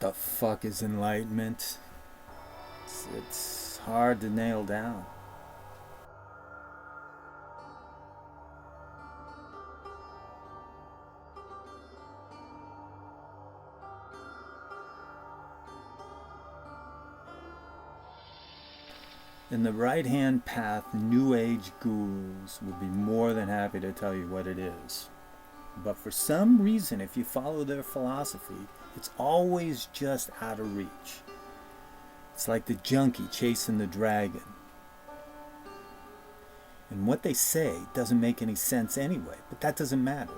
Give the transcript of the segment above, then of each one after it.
What the fuck is enlightenment? It's hard to nail down. In the right-hand path, New Age gurus would be more than happy to tell you what it is. But for some reason, if you follow their philosophy, it's always just out of reach. It's like the junkie chasing the dragon. And what they say doesn't make any sense anyway, but that doesn't matter.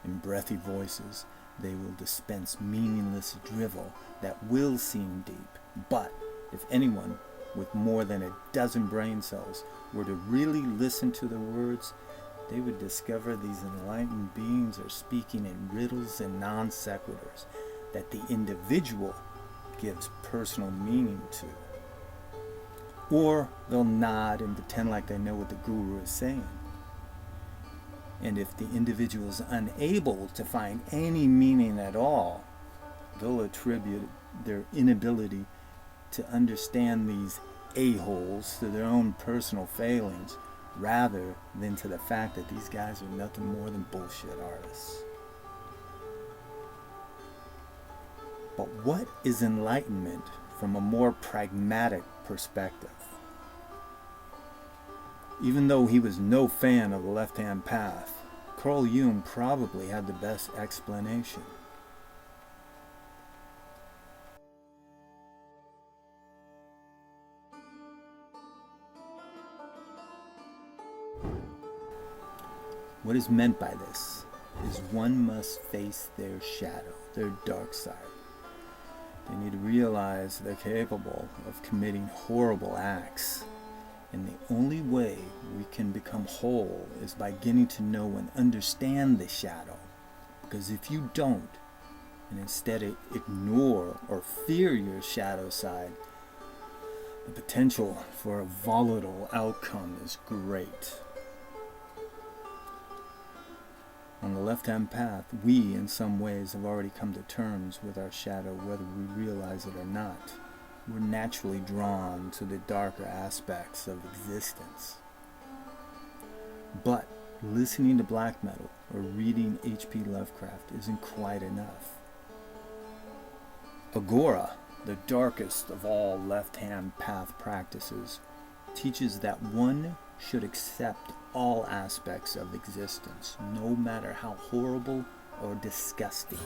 In breathy voices, they will dispense meaningless drivel that will seem deep. But if anyone with more than a dozen brain cells were to really listen to the words, they would discover these enlightened beings are speaking in riddles and non sequiturs that the individual gives personal meaning to. Or they'll nod and pretend like they know what the guru is saying. And if the individual is unable to find any meaning at all, they'll attribute their inability to understand these a-holes to their own personal failings, rather than to the fact that these guys are nothing more than bullshit artists. But what is enlightenment from a more pragmatic perspective? Even though he was no fan of the left-hand path, Carl Jung probably had the best explanation. What is meant by this is one must face their shadow, their dark side. They need to realize they're capable of committing horrible acts. And the only way we can become whole is by getting to know and understand the shadow. Because if you don't, and instead ignore or fear your shadow side, the potential for a volatile outcome is great. On the left-hand path, we, in some ways, have already come to terms with our shadow, whether we realize it or not. We're naturally drawn to the darker aspects of existence. But listening to black metal or reading H.P. Lovecraft isn't quite enough. Agora, the darkest of all left-hand path practices, teaches that one should accept all aspects of existence, no matter how horrible or disgusting,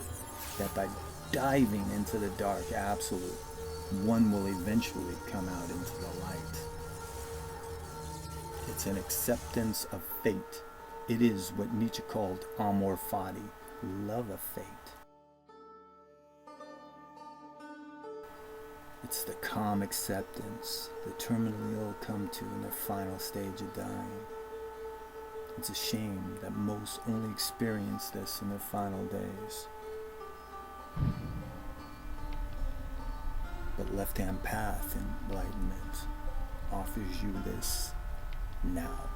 that by diving into the dark absolute, one will eventually come out into the light. It's an acceptance of fate. It is what Nietzsche called amor fati, love of fate. It's the calm acceptance the terminally ill come to in their final stage of dying. It's a shame that most only experience this in their final days. But left-hand path enlightenment offers you this now.